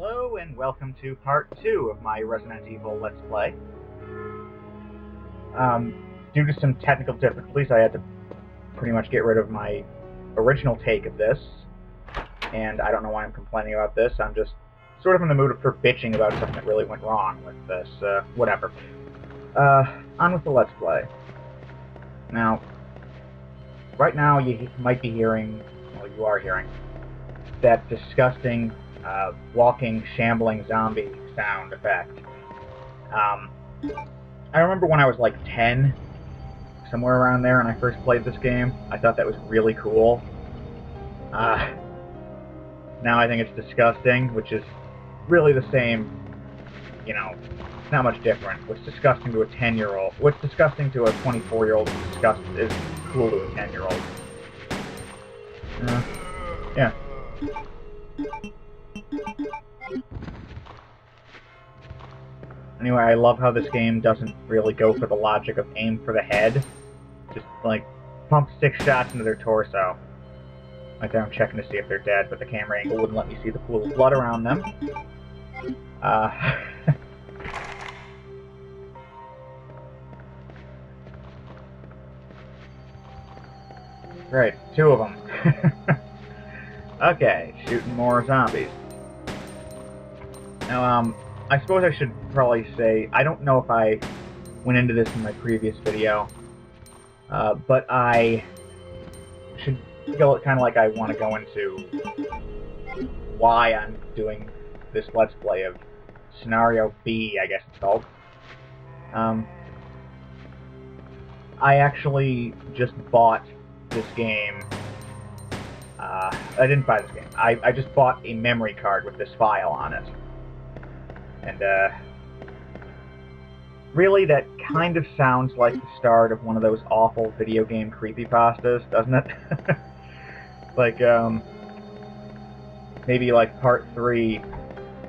Hello and welcome to part 2 of my Resident Evil Let's Play. Due to some technical difficulties, I had to pretty much get rid of my original take of this, and I don't know why I'm complaining about this. I'm just sort of in the mood for bitching about something that really went wrong with this, whatever. On with the Let's Play. Now, right now you might be hearing, well, you are hearing, that disgusting walking, shambling zombie sound effect. I remember when I was like 10, somewhere around there, and I first played this game. I thought that was really cool. Now I think it's disgusting, which is really the same, you know, it's not much different. What's disgusting to a 10-year-old, what's disgusting to a 24-year-old is cool to a 10-year-old. Yeah. Anyway, I love how this game doesn't really go for the logic of aim for the head. Just, like, pump 6 shots into their torso. Right there, I'm checking to see if they're dead, but the camera angle wouldn't let me see the pool of blood around them. Right, 2 of them. Okay, shooting more zombies. Now, I suppose I should probably say, I don't know if I went into this in my previous video, but I should go kind of like I want to go into why I'm doing this Let's Play of Scenario B, I guess it's called. I actually just bought this game. I didn't buy this game. I just bought a memory card with this file on it. And, really, that kind of sounds like the start of one of those awful video game creepypastas, doesn't it? Like, maybe, like, part 3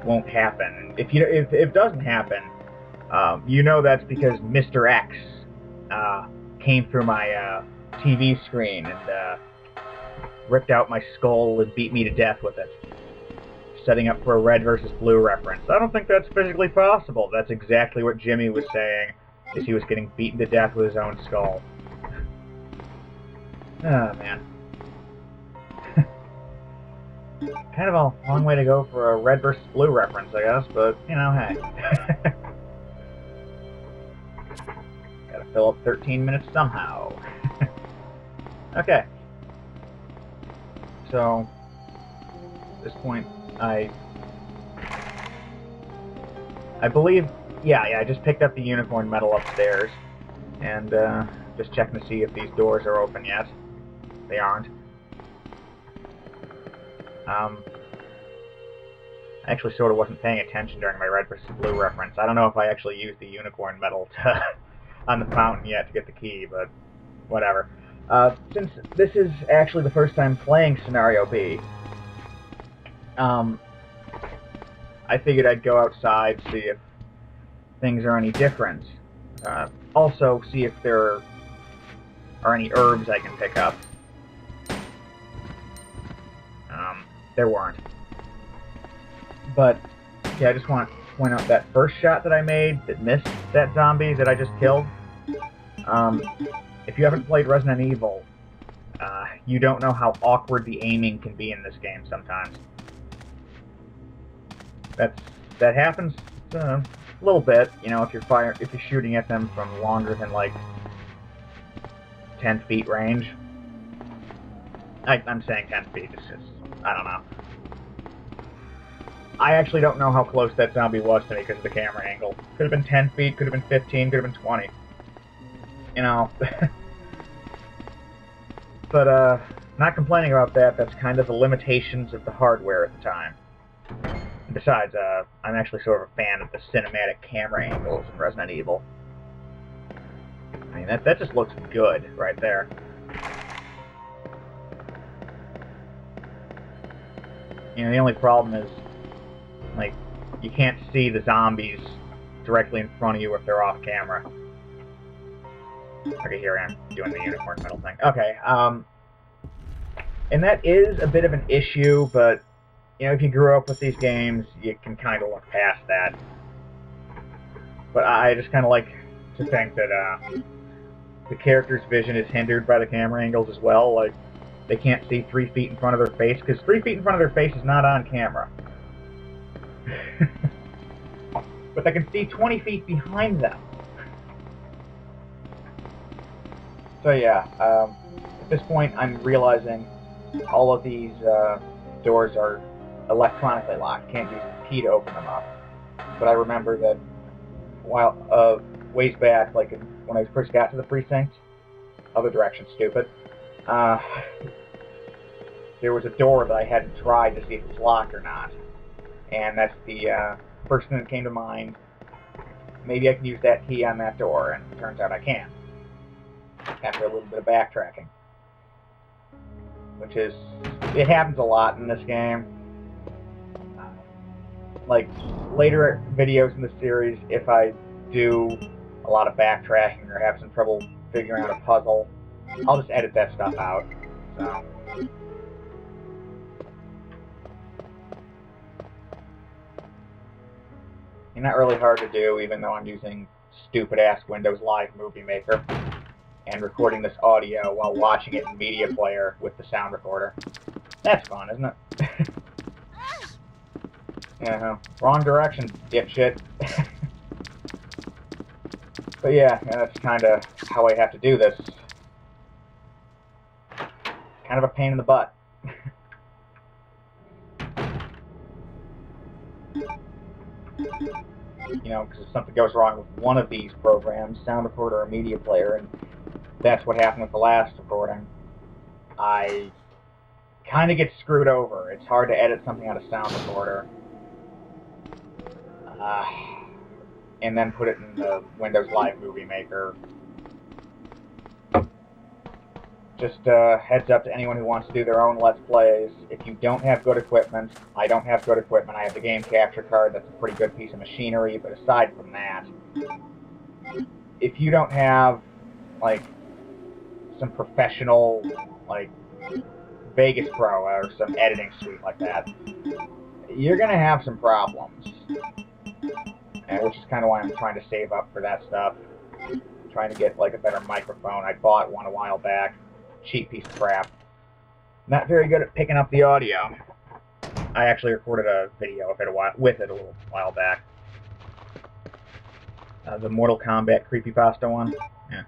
won't happen. If it doesn't happen, you know that's because Mr. X, came through my, TV screen and, ripped out my skull and beat me to death with it. Setting up for a red versus blue reference. I don't think that's physically possible. That's exactly what Jimmy was saying, as he was getting beaten to death with his own skull. Oh, man. Kind of a long way to go for a red versus blue reference, I guess, but, you know, hey. Gotta fill up 13 minutes somehow. Okay. So, at this point, I believe, yeah, I just picked up the unicorn medal upstairs, and just checking to see if these doors are open yet. They aren't. I actually sort of wasn't paying attention during my red versus blue reference. I don't know if I actually used the unicorn medal on the fountain yet to get the key, but whatever. Since this is actually the first time playing Scenario B, I figured I'd go outside, see if things are any different. Also, see if there are any herbs I can pick up. There weren't. But, yeah, I just want to point out that first shot that I made that missed that zombie that I just killed. If you haven't played Resident Evil, you don't know how awkward the aiming can be in this game sometimes. That happens a little bit, you know, if you're shooting at them from longer than like 10 feet range. I'm saying 10 feet. It's just, I don't know. I actually don't know how close that zombie was to me because of the camera angle. Could have been 10 feet, could have been 15, could have been 20. You know. But not complaining about that. That's kind of the limitations of the hardware at the time. Besides, I'm actually sort of a fan of the cinematic camera angles in Resident Evil. I mean, that just looks good right there. You know, the only problem is, like, you can't see the zombies directly in front of you if they're off camera. Okay, here I am doing the unicorn medal thing. Okay, and that is a bit of an issue, but You know, if you grew up with these games, you can kind of look past that. But I just kind of like to think that the character's vision is hindered by the camera angles as well. Like, they can't see 3 feet in front of their face, because 3 feet in front of their face is not on camera. But they can see 20 feet behind them. So yeah, at this point I'm realizing all of these doors are electronically locked. Can't use the key to open them up. But I remember that while ways back, like when I first got to the precinct, other direction, stupid, there was a door that I hadn't tried to see if it was locked or not. And that's the first thing that came to mind. Maybe I can use that key on that door, and it turns out I can. After a little bit of backtracking. Which is, it happens a lot in this game. Like, later videos in the series, if I do a lot of backtracking or have some trouble figuring out a puzzle, I'll just edit that stuff out. So. And not really hard to do, even though I'm using stupid-ass Windows Live Movie Maker and recording this audio while watching it in Media Player with the sound recorder. That's fun, isn't it? Yeah, wrong direction, dipshit. But yeah, that's kind of how I have to do this. Kind of a pain in the butt. You know, because if something goes wrong with one of these programs, sound recorder or media player, and that's what happened with the last recording, I kind of get screwed over. It's hard to edit something out of sound recorder and then put it in the Windows Live Movie Maker. Just heads up to anyone who wants to do their own Let's Plays. If you don't have good equipment, I don't have good equipment. I have the game capture card. That's a pretty good piece of machinery. But aside from that, if you don't have, like, some professional, like, Vegas Pro or some editing suite like that, you're going to have some problems. Which is kind of why I'm trying to save up for that stuff. Trying to get, like, a better microphone. I bought one a while back. Cheap piece of crap. Not very good at picking up the audio. I actually recorded a video of it with it a little while back. The Mortal Kombat creepypasta one. Yeah.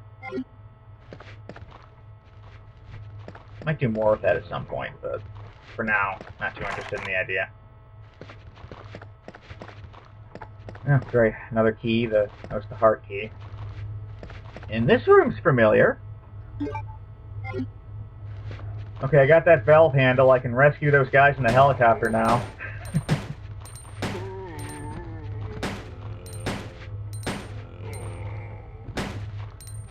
Might do more with that at some point, but for now, not too interested in the idea. Oh, great. Another key. That was the heart key. And this room's familiar. Okay, I got that valve handle. I can rescue those guys in the helicopter now.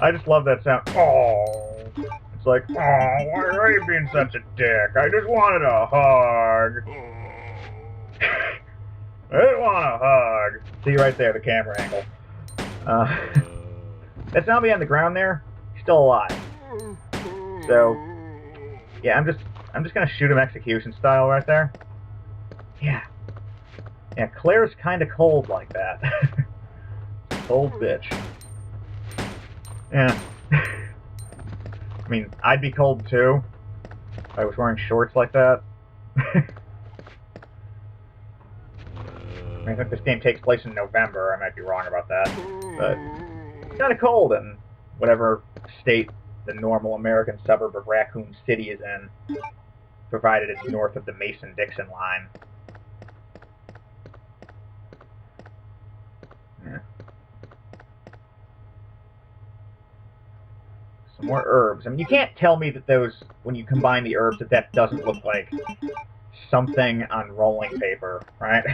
I just love that sound. Oh, it's like, oh, why are you being such a dick? I just wanted a hug. I just want a hug. See right there, the camera angle. That zombie on the ground there, he's still alive. So, yeah, I'm just gonna shoot him execution style right there. Yeah. Yeah, Claire's kind of cold like that. Cold bitch. Yeah. I mean, I'd be cold too if I was wearing shorts like that. I think this game takes place in November. I might be wrong about that. But it's kind of cold in whatever state the normal American suburb of Raccoon City is in, provided it's north of the Mason-Dixon line. Yeah. Some more herbs. I mean, you can't tell me that those, when you combine the herbs, that doesn't look like something on rolling paper, right?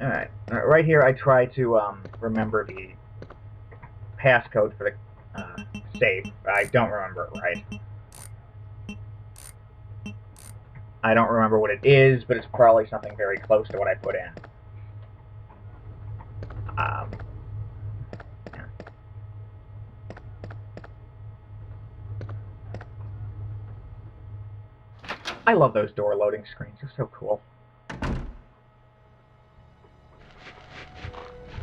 Alright. Right here, I try to remember the passcode for the safe. I don't remember it right. I don't remember what it is, but it's probably something very close to what I put in. Yeah. I love those door loading screens. They're so cool.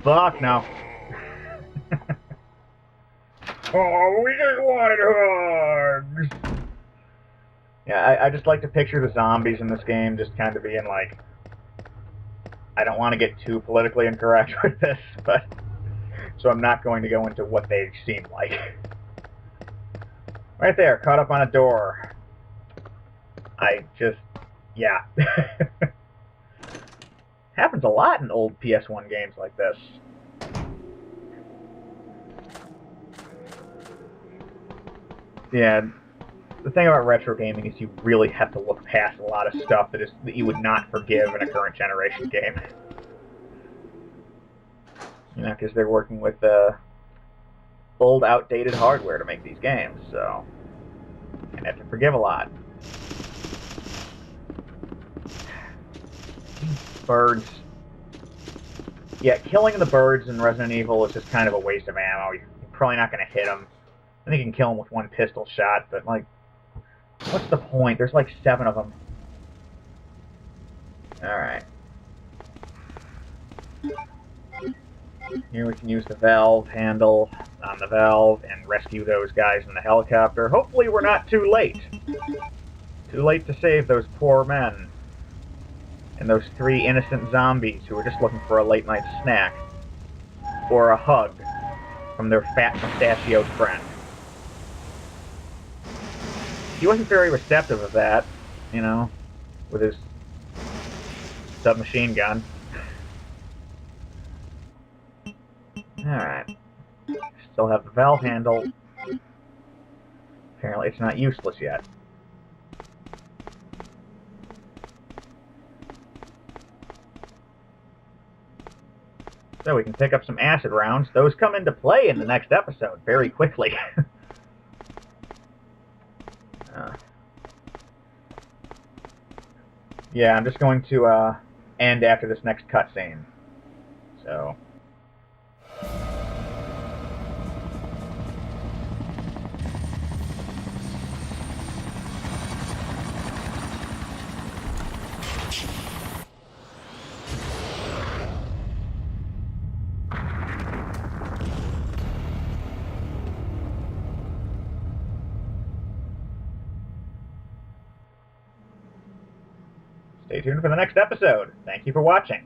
Fuck, no. Oh, we just wanted hugs! Yeah, I just like to picture the zombies in this game just kind of being like... I don't want to get too politically incorrect with this, but... So I'm not going to go into what they seem like. Right there, caught up on a door. Yeah. Happens a lot in old PS1 games like this. Yeah, the thing about retro gaming is you really have to look past a lot of stuff that you would not forgive in a current generation game. You know, because they're working with old, outdated hardware to make these games, so you have to forgive a lot. Birds. Yeah, killing the birds in Resident Evil is just kind of a waste of ammo. You're probably not going to hit them. I think you can kill them with one pistol shot, but, like, what's the point? There's like 7 of them. Alright. Here we can use the valve handle on the valve and rescue those guys in the helicopter. Hopefully we're not too late. Too late to save those poor men. And those 3 innocent zombies who were just looking for a late-night snack. Or a hug from their fat, mustachioed friend. He wasn't very receptive of that, you know, with his submachine gun. Alright. Still have the valve handle. Apparently it's not useless yet. So we can pick up some acid rounds. Those come into play in the next episode very quickly. Yeah, I'm just going to end after this next cutscene. So... Stay tuned for the next episode. Thank you for watching.